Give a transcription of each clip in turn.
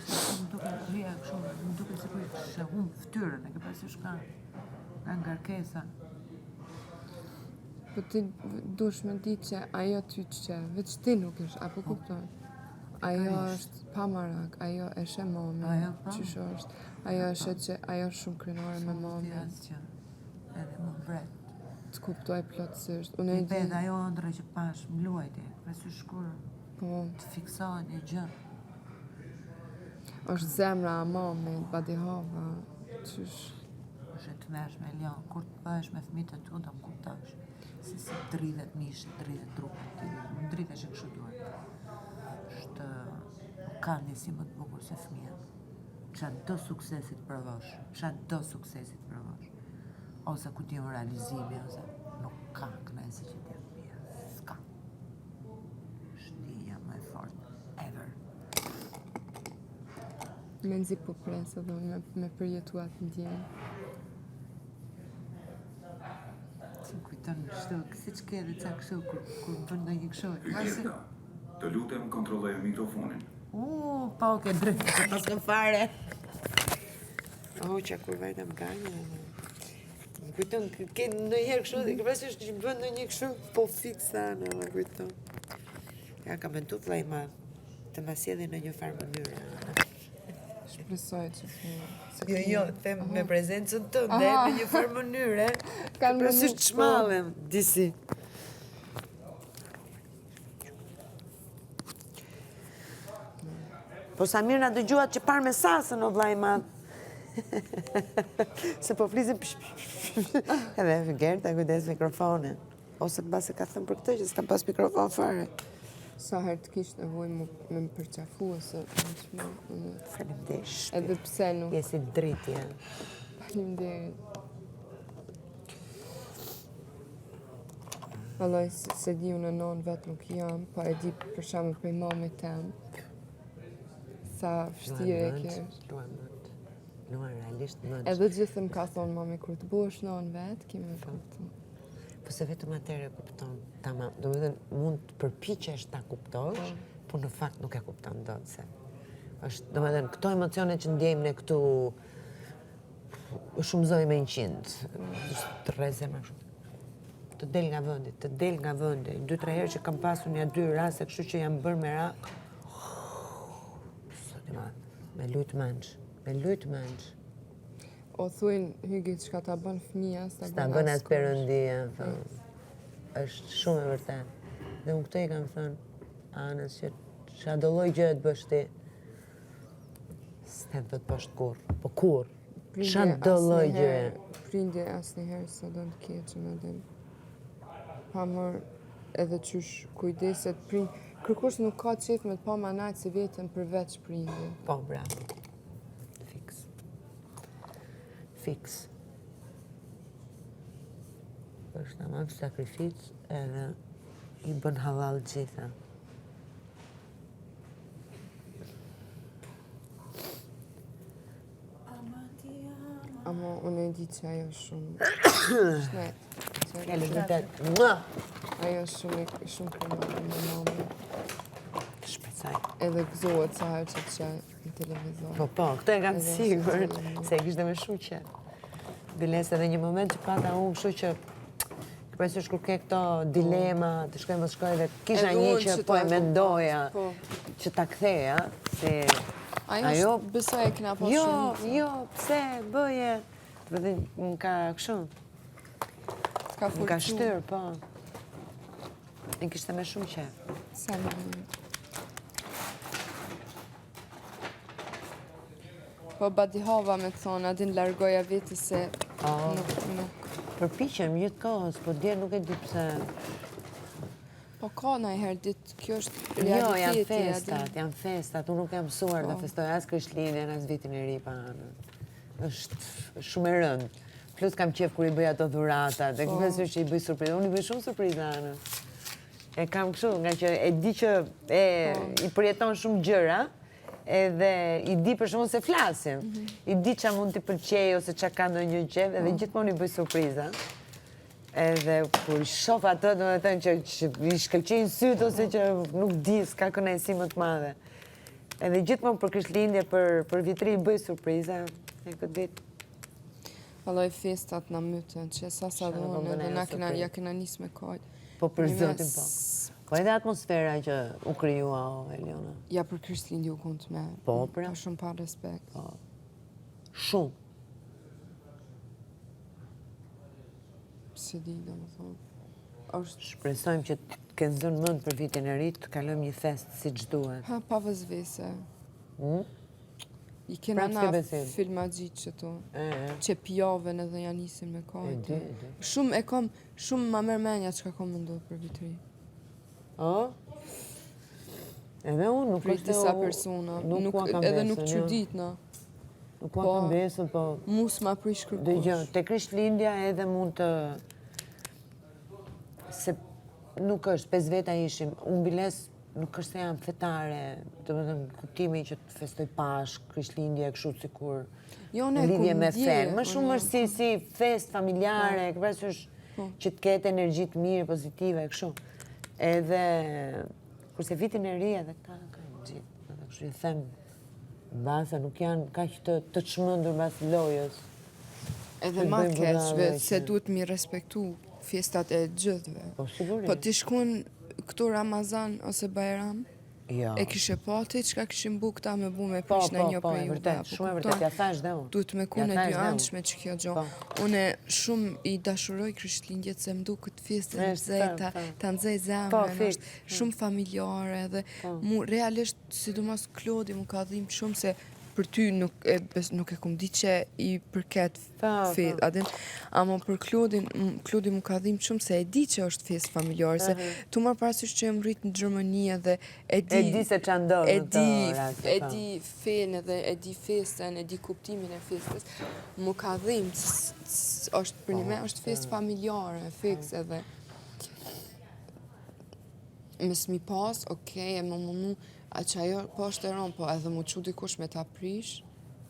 ishte më duke rria kështu, më duke sikur ishte humb fytyrën, e ke parasysh ka ngarkesa. Po ti dush me di që ajo ty që veç ti nuk ish, apo kupton? Ajo është pa marak, ajo e shë mami, qysh është, ajo është që ajo është shumë krenore me mami. Edhe më vret. Të kuptoj plotësisht. I bedha ajo ëndre që pash, më luajti, parasysh kur po, të fiksohet një gjë. është zemra a mamit, badihava, qysh. Është e tmerrshme, Elion, kur të bëhesh me fëmijët e tu do më kuptosh. Si dridhet mishi, dridhet trupi ti, më dridhesh e kështu duhet. Është ka njësi më të bukur se fëmija. Çdo suksesit provosh, çdo suksesit provosh. Ose ku ti unë realizimi, ose nuk ka kënaqësi që ti fëmija. S'ka. Shtia më e fortë ever. Me nxi po pres edhe me përjetuat ndjenjë. Që më kujton kështu, si që ke edhe ca kështu, kur bën ndonjë kështu. Egjipta, të lutem kontrolloj mikrofonin. Pa o ke drejt, që pas në fare. Që kur vajta më ganje. Më kujton, ke ndonjëherë kështu, ke parasysh që bën ndonjë kështu, po fiksa, më kujton. Ja, ka mendu vllai ma të ma sjellin në një farë mënyrë. Shpresoj që Jo, them me prezencën tënde në një farë mënyre. Kanë parasysh të shmallem, disi. Po Samir na dëgjuat që parë me sasën o vllai madh. Se po flisim edhe Gerta kujdes mikrofonin. Ose mbase ka thënë për këtë që s'ka pas mikrofon fare. Sa herë të kish nevojë me më përqafu ose Faleminderit. edhe pse nuk. Je si dritë, ja. Faleminderit. Vallai se di unë non vetë nuk jam, pa e di për shembull prej mamit tem. Sa vështirë e kesh. Luan realisht mënd. Edhe gjithë më ka thonë mami kur të bëhesh non vetë, kemi kuptuar. Po se vetëm atëherë e kupton. Tamam, domethënë mund të përpiqesh ta kuptosh, por në fakt nuk e kupton dot se. Është, domethënë këto emocione që ndjejmë ne këtu shumëzoj me 100. Të rrezë më shumë. Të del nga vendi, të del nga vendi. 2-3 herë që kam pasur një 2 raste kështu që jam bërë me rak. Me lujt menç. O thuajnë hygit çka ta bën fëmia, s'ta bën as perëndia. Është shumë e vërtet. Dhe unë këtë i kam thënë anës që çdo lloj gjë të bësh ti. S'tem të poshtë kur. Po kur? Çdo lloj gjë. Prindje asnjëherë s'do të keqën edhe. Pa mërë edhe qysh kujdeset prind. Kërkush nuk ka qef me të pa manajt se vetën përveç prindje. Po, bravo. Fix. Është tamam sakrificë edhe i bën halal gjitha. Ama unë e di që ajo shumë shnet. Fjallë vërtet. Ajo shumë krenore me mami. Shpecaj. Edhe gëzohet sa herë që të qaj në televizor. Po, këtë e kam sigur, se e kishte me shuqe. Biles edhe një moment që pata unë kështu që përse kur ke këto dilema, të shkoj mos shkoj dhe kisha një që po e mendoja që ta ktheja, se ajo besoj e kena po shumë. Jo, pse, bëje. Dhe më ka kështu. Më ka shtyrë, po. Në kishte me shumë qef. Sa më një. Po badihava me thonë, adin largoja veti se nuk. Përpiqem gjithë kohës, po djerë nuk e di pse. Po ka në herë ditë, kjo është Jo, realiteti. janë festat, unë nuk jam mësuar të festoj as Krishtlindjen, as vitin e ri pa anë. Është shumë e rëndë. Plus kam qef kur i bëj ato dhuratat, e këpësur që i bëj surprizë. Unë i bëj shumë surprizë anë. E kam kështu, nga që e di që i përjeton shumë gjëra, edhe i di për shumë se flasim. I di që mund t'i pëlqej ose që ka ndonjë qef, edhe gjithmonë i bëj surpriza. Edhe kur i shof atë, do të thënë që i shkëlqejnë sytë ose që nuk di, s'ka kënaqësi më të madhe. Edhe gjithmonë për Krishtlindje, për vitri bëj surpriza e këtë ditë. Vallaj festat na mytën, që sa dhe unë, dhe ja kena nis me kajt. Po për zotin po. Po edhe atmosfera që u kryua, Eliona. Ja për Krishtlindje u kënd me. Po, pra. Po shumë pa respekt. Po. Shumë. Se di, do më thonë. Shpresojmë që të kenë zënë mënd për vitin e ri, të kalojmë një fest si që duhet. Ha, pa vëzvese. I kena Prap na s'ke besim. filma gjitë që to. Që pjovën edhe janë nisin me kajtë. Shumë e kom, shumë ma mërmenja që ka kom mëndohë për vitri. O? Edhe unë nuk Për është disa persona. Edhe nuk që ditë, na. Nuk ka kam besën, po... Mus ma prish kërkush. Dëgjë, te Krishtlindja edhe mund të... Se nuk është, 5 veta ishim, unë biles nuk është se jam fetare, të më thëmë kuptimi që të festoj Pashk, Krishtlindje, kështu sikur lidhje me fen. Më shumë është si fest familjare, këpërës që të ketë energji të mirë, pozitive, kështu. Edhe, kurse vitin e ri edhe ka gjithë, edhe kështu i them, basa nuk janë ka që të çmendur mbas lojës. Edhe ma keqve, se duhet mi respektu festat e gjithve. Po, sigurisht. Po t'i shkon këtu Ramazan ose Bajram, Jo. e kishe pati, qka kishim bu këta me bu me prish në një për ju. Shumë e vërtet, ja thash dhe unë. Duhet me kune dy anshme që kjo gjo. Une shumë i dashuroj Krishtlindjet se mdu këtë festën në zeta, të nxej zemrën, është shumë familjare dhe mu realisht, sidomos Klodi mu ka dhim shumë se për ty nuk e kum di që i përket fest, adin, ama për Klodi mu ka dhim shumë se e di që është fest familjar, se tu marrë parasysh që e më rritë në Gjermani dhe e di se që ndodhë në të rast. E di fenë dhe e di festën, e di kuptimin e festës, mu ka dhim, është për një me është fest familjare, fix edhe me s'mi pas, okej, e më mundu, a që ajo po është e ronë, po edhe mu që dikush me ta prish,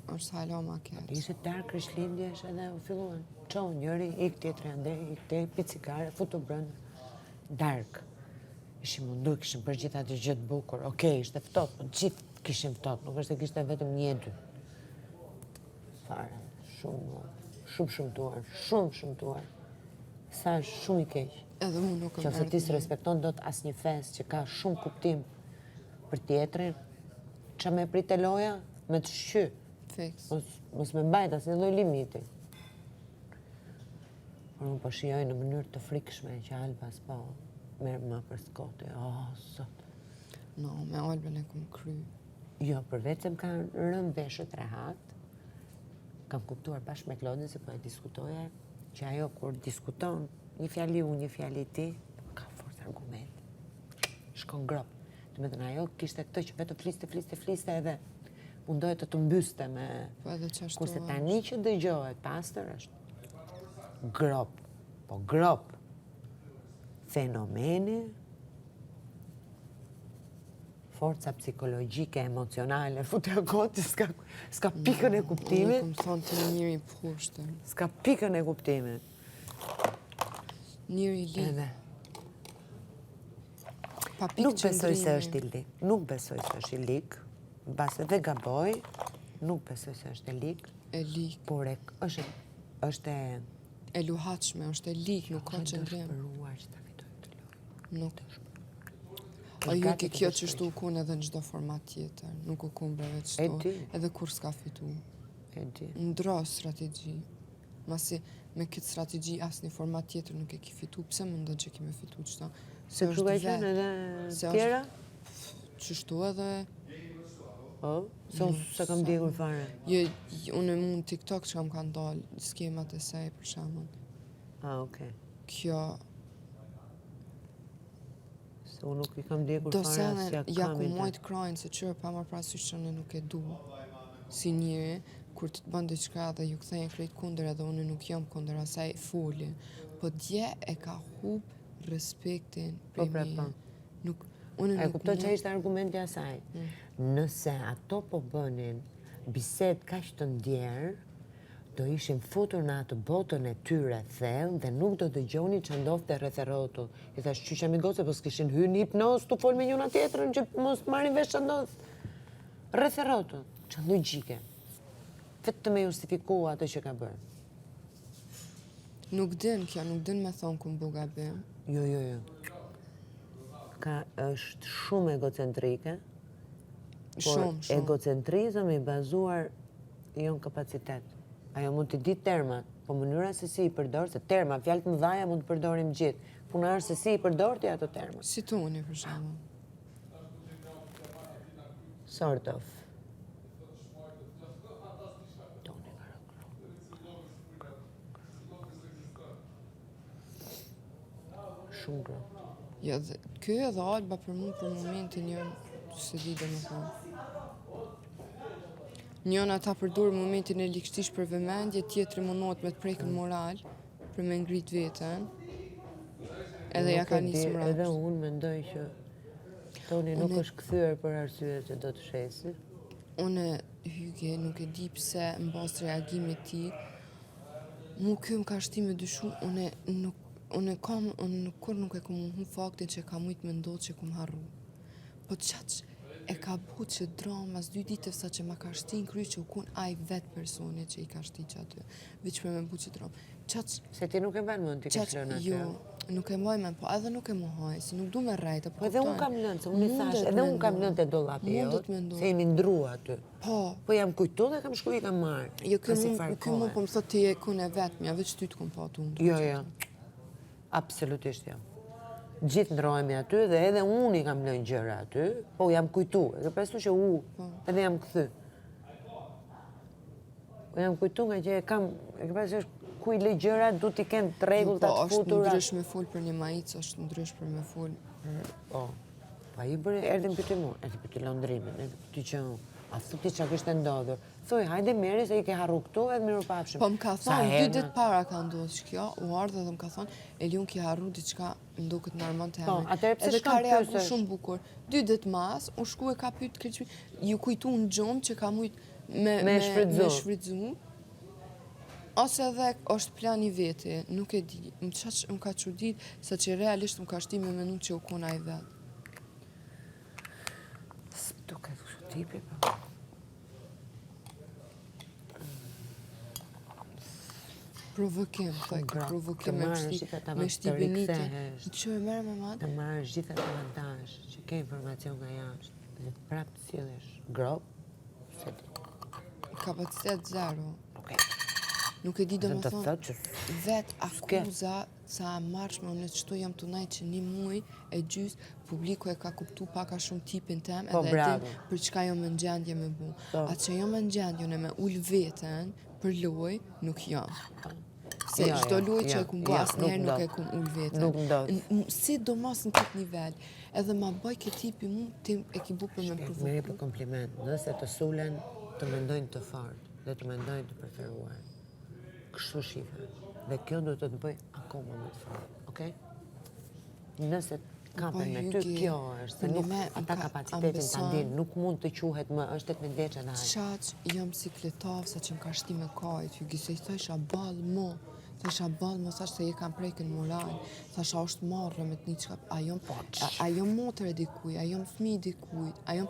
është halo ma keq. Ishte dark Krishtlindje, është edhe u filluan. Qonë njëri, ik tjetëri andej, ik te, picikare, futu brëndë. Dark. Ishim mundu, kishim për gjitha të gjithë bukur. Okej, ishte fëtot, po gjithë kishim fëtot, nuk është e kishte vetëm një dy. Fare, shumë tuar, shumë tuar. Sa është shumë i keq. Edhe mu nuk Qofse ti s'respekton do të asë një fest që ka shumë kuptim për tjetrin, që me prite loja, me të shqy. Fix. Mos me mbajt asë një loj limiti. Por unë po shijoj në mënyrë të frikshme që Albas po merë ma për skote. Sot. No, me Albën e kum kry. Jo, përveç se më kanë rënë veshët rehat, kam kuptuar bashkë me Klodin se po e diskutoja, që ajo kur diskuton, një fjali unë, një fjali ti, ka forë argument. Shkon grop. Të me thënë ajo kishte këtë që vetë fliste edhe mundohet të mbyste me... Po edhe qashtu kurse tani që dëgjohet pastër është grop. Po grop. Fenomeni, forca psikologjike, emocionale, futë e goti, s'ka pikën e kuptimit. Unë këmë thonë të njëri pushtë. S'ka pikën e kuptimit. Njëri li. Edhe. Nuk besoj se është i lik. Nuk besoj se është i lik. Base dhe gaboj, nuk besoj se është e lik. E lik. Por është e... E luhatshme, është e lik, nuk ka qëndrim. Është dëshpëruar që ta fitoj të lojë. Nuk. A ju ke kjo që shtu u kun edhe në gjdo format tjetër. Nuk u kun breve që shtu. Edhe kur s'ka fitu. E di. Ndro strategji. Masi me këtë strategji asë një format tjetër nuk e ki fitu. Pse më ndo që ki me fitu qëta? Se kështu ka qenë edhe tjera? Qështu edhe... O, se kam djegur fare. Unë e mund TikTok që kam ka ndalë skemat e saj për shamën. Okej. Kjo... Se unë nuk i kam djegur fare asja kamit. Do se ja ku mojtë krajnë se qërë pa ma prasysh që unë nuk e du. Si njëri, kur të të bëndë qka dhe ju këthejnë krejt kunder edhe unë nuk jam kunder asaj foli. Po dje e ka hub respektin për mi. E kuptoj që ishte argumenti asaj. Nëse ato po bënin bised kaq të ndjerë, do ishin futur në atë botën e tyre thellë dhe nuk do dëgjoni që ndodhte rreth e rrotull. I thash, qysh amigose, po s'kishin hyrë në hipnoz të fol me njëna tjetrën që mos marrin vesh që ndodh. Rreth e rrotën, që logjike. Vetëm me justifiku atë që ka bërë. Nuk din kjo, nuk din me thonë ku m'bu gabim. Jo. Është shumë egocentrike, por Shumë. egocentrizëm i bazuar jo në kapacitet. Ajo mund të di termat, po mënyra se si i përdor, se terma, fjalët më dhaja mund të përdorim gjithë. Puna është se si i përdor ti ato terma. Si toni, për shembull. Sort of. Shumë gro. Jo, dhe ky edhe Alba për mu për momentin se di dhe më thonë. Njëna ta përdorë momentin e likështish për vëmendje, tjetëri mundohet me të prekën moral, për me ngrit veten, edhe ja ka nisë mrapsht. Edhe unë mendoj që Toni nuk është kthyer për arsye që do të shesi. Unë, Hyge, nuk e di pse në bazë të reagimit ti, mu kjo më ka shti me dyshu, unë kur nuk e kom hu faktin që ka mujtë me ndodhë që kom harru. Po qaq e ka bu që drama mas 2 ditëve sa që ma ka shti në kry që u kun aj vetë personi që i ka shti që aty. Veç për me bu që drama. Se ti nuk e mban mend ti ke lënë aty. Jo, nuk e mbaj mend, po edhe nuk e mohoj, se nuk du me rrejt. Po edhe unë kam lënë, se unë i thash, edhe unë kam lënë te dollapi jot, se jemi ndrua aty. Po jam kujtu dhe kam shku i kam marrë. Jo, kjo mu po më thot ti e kun e vetëmja, veç ty të kom pa të unë. Jo. Absolutisht jo. Gjithë ndrohemi aty dhe edhe unë i kam lënë gjëra aty, po jam kujtu. E ke pasu që edhe jam kthy. Po jam kujtu nga që e kam, e ke pasu ku i lë gjëra du t'i kem të rregullta të futura. Po, është ndrysh me fol për një maicë, është ndrysh për me fol. Po. Pa i bërë, erdhi më pyeti mua, erdhi pyeti Londrimin, erdhi pyeti që a thuti çka kishte ndodhur. Thuj, hajde merri se i ke harru këtu edhe mirupafshim. Po më ka thonë 2 ditë para ka ndodhur kjo, u ardha dhe më ka thonë, Eliun ki harru diçka, më duket normal të Po, atëherë pse edhe shkon ka reagu pyesesh? shumë bukur. 2 ditë mas, u shku e ka pyet Krejçmi, ju kujtu në gjumë që ka mujt me shfrytzu. Ose edhe është plani veti, nuk e di. Më ka çudit, sa që realisht më ka shti me menu që u kon ai vetë. Duket kështu tipi, po. Provokim, provokim me shti Benitin. Që e merë me matë? Të marrësh gjithë atë avantazh që ke informacion nga jashtë dhe prapë të sillesh grop, se di. Kapacitet zero. Okej. Nuk e di do më thonë, që vetë akuza sa marshme, unë qëtu jam të najtë që 1 muj e gjys, publiku e ka kuptu paka shumë tipin tem, edhe e din për çka jo me në gjendje me bu. Atë që jo me në gjendje në me ullë veten për loj, nuk jam. Se çdo loj që e kum bu asë njerë nuk e kum ullë veten. Nuk ndodh. Si do mos në këtë nivel, edhe ma bëj këtë tipi mu, ti e ki bu për me provoku. Meri për kompliment, nëse të sulen të mendojnë të fort dhe të mendojnë të preferuar. Kështu shife. Dhe kjo do të të bëj akoma më të fort, okej? Nëse kapen me ty, kjo është, se nuk ata kapacitetin të ndin, nuk mund të quhet më, është 18 vjeçë dhe hajë. Qaq jam sikletov, sa që më ka shti me kajt, ju gjise i thësha balë mo, thash se je kam prejken moral, thash a është marrë me të një qka, a jom motër e dikuj, a jom fmi dikuj, a jom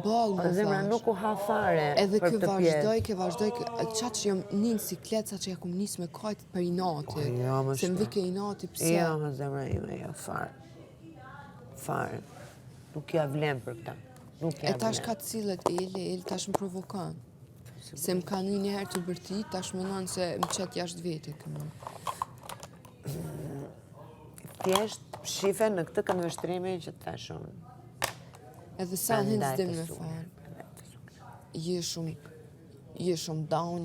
balë mo, Zemra nuk u ha fare edhe për të pjesë. ke vazhdoj, qaq jom një në siklet, sa që ja kum njës me kajt për inati, se më vike inati pse. Jo, më zemra ime, jo, fare. Nuk ja vlem për këta. E tash ka të cilët Eli tash më provokan. Se më ka një herë të bërti, tash më nënë se më qëtë jashtë vete këmë. Thjesht shife në këtë këndvështrimi që të thashon. Edhe sa në hinë zdim me falë. Je shumë down.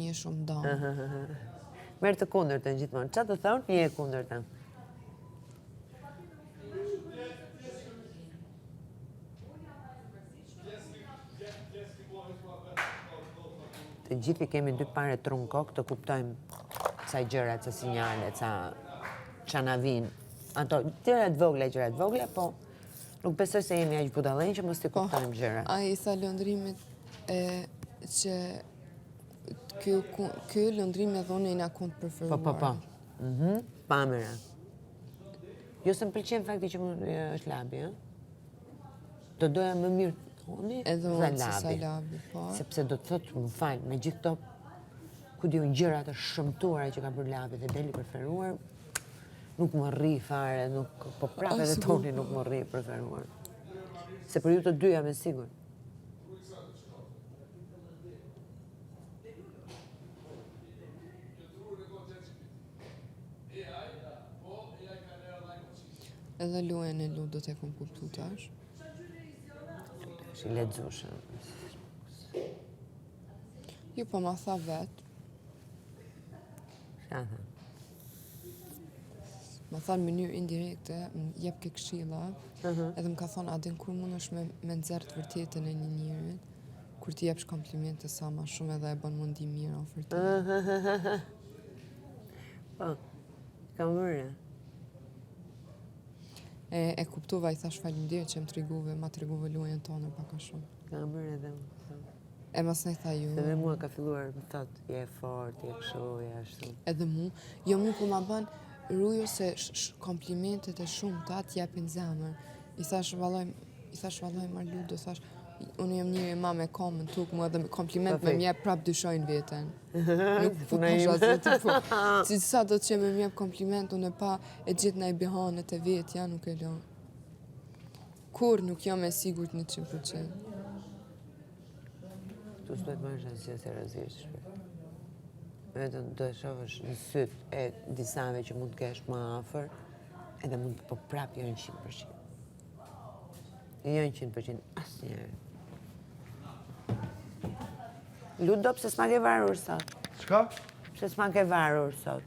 Merë të kundër të në gjithmonë. Qa të thonë, një e kundër të. Të gjithi kemi 2 pare trunë kokë të kuptojmë ca gjërat, ca sinjalet, ca na vinë. Ato, gjërat vogla, po nuk besoj se jemi aq budallënj që mos t'i kuptojmë gjërat. A i tha lëndrimit që kjo lëndrim e dhone i na kund preferuar. Po. Pamera. Jo se më pëlqen fakti që më është labi, Do doja më mirë Toni Edhe dhe unë si Labi. Salabi, po. Sepse do të thotë, më falë, me gjithë këto, ku diun gjëra të shëmtuara që ka bërë Labi dhe deli preferuar, nuk më rri fare, nuk, po prapë edhe Toni nuk më rri preferuar. Se për ju të dy jam e sigur. Edhe luajën e ludot e kom kuptu tash. Është i lexueshëm. Jo, po ma tha vetë. Çfarë tha? Ma tha në mënyrë indirekte, më jep ke këshilla, edhe më ka thonë, Adin, kur mund është me nxerë të vërtetën e një njerit, kur ti jepsh komplimente sa ma shumë edhe e bën mundi mirë ofër të. Po, kam vërë. E kuptova, i thash faleminderit që ma treguve luajën tonë pak a shumë. Kam vërë edhe unë. E mas ne tha ju. Edhe mua ka filluar më thotë, je fort, je kështu, je ashtu. Edhe mu, jo mu po ma bën ruju se komplimentet e shumë ta t'jepin zemër. I thash valloj Marludo, thash, unë jam njëri ma me komën tuk mu edhe kompliment me mjep prap dyshojnë veten. Nuk po tash asë të po. Si sa do të që me mjep kompliment, unë e pa e gjithë na i bihanet e vetja, nuk e lo. Kur nuk jam e sigurt 100%. Tu s'duhet marrësh asgjë seriozisht. Vetëm do e shohësh në sytë e disave që mund të kesh më afër, edhe mund të po prap jo 100%. Jo 100% asnjëherë. Ludo, pse s'ma ke varur sot? Çka? Pse s'ma ke varur sot?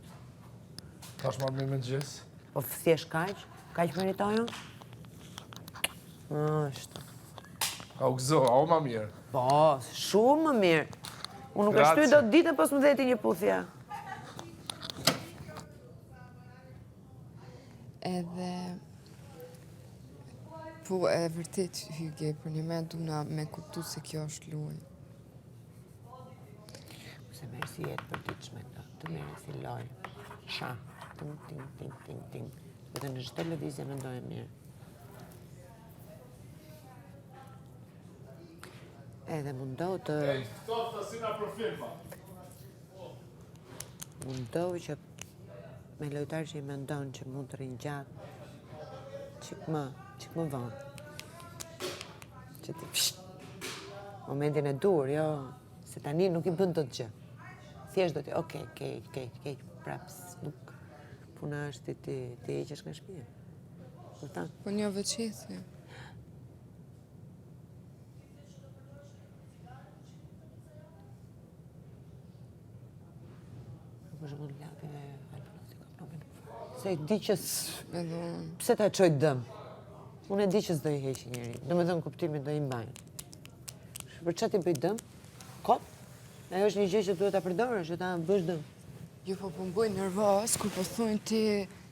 Tash marrë me mëngjes. Po thjesht kaq? Kaq meritojnë? Është. A u gëzo, a u ma mirë. Po, shumë më mirë. Unë nuk e shtyj do të ditë pas më dheti një puthja. Edhe... Po, e vërtet, Hyge, për një me duna me kuptu se kjo është luaj. Se merë si jetë për ditë shme, të merë si loj. Sha, ting, ting, ting, ting, ting. Dhe në çdo televizje me ndojë mirë. Edhe mundohu të... Mundohu që me lojtarë që i mendon që mund të rinë gjatë, qik më vonë. Që ti momentin e dur, jo, se tani nuk i bën të gjë. Thjesht do t'i, okej, keq, praps, nuk puna është ti heqesh nga shtëpia. Kupton? Po një veçesi. Për shembull Lapi dhe Alfonsini ka problem. Se e di që Edhe unë. pse ta çoj dëm. Unë e di që s'do i heqë njeri. Domethënë kuptimin do i mbajnë. Për çfarë ti bëj dëm? Kop. Ajo është një gjë që duhet ta përdorësh, që ta bësh dëm. Jo, po bëj nervoz, kur po thunë ti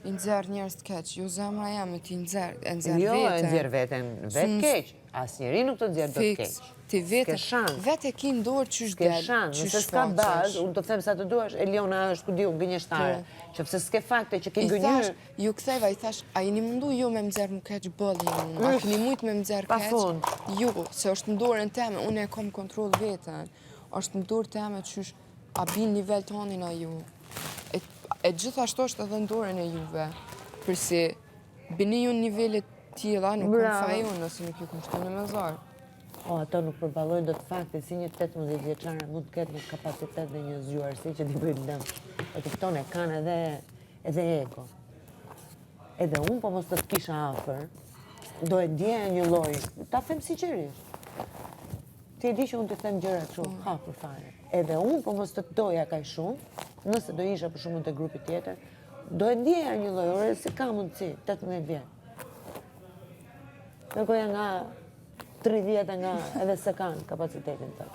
i nxerr njerëz të keq. Jo, zemra jam e ti nxerr veten. Jo, e nxjerr veten vetë keq. Asnjëri nuk të nxjerr dot keq. Ti vetë, S'ke shans. vetë e ki në dorë qysh S'ke del, shans, qysh nëse s'ka shfaqesh. bazë, unë të them sa të duash, Eliona është ku diu gënjeshtare. Që pse s'ke fakte që ke I gënjur. thash, ju ktheva, i thash, a jeni mundu ju me më nxerr më keq bëllin unë? A keni mujt me më nxerr Pa keq? fund. Ju, se është në dorën teme, unë e kam kontroll veten. Është në dorën teme qysh a bin nivel tonin a ju. E gjithashtu është edhe në dorën e juve. Përsi bini ju në nivelet tjela, nuk kam Bravo. fa ju, nëse nuk ju kam shtu në mezar. O, ato nuk përballojnë do të fakte, si një 18 vjeçare mund të ketë një kapacitet dhe një zgjuarsi që t'i bëjnë dëm. E kupton, e kanë edhe ego. Edhe unë po mos të kisha afër, do e ndjeja një lloj, ta them sinqerisht. Ti e di që unë të them gjërat shumë hapur fare. Edhe unë po mos të doja kaq shumë, nëse do isha për shkakun te grupi tjetër, do e ndjeja një lloj, ore si ka mundsi, 18 vjet. Në koja nga 30 nga edhe se kanë kapacitetin të.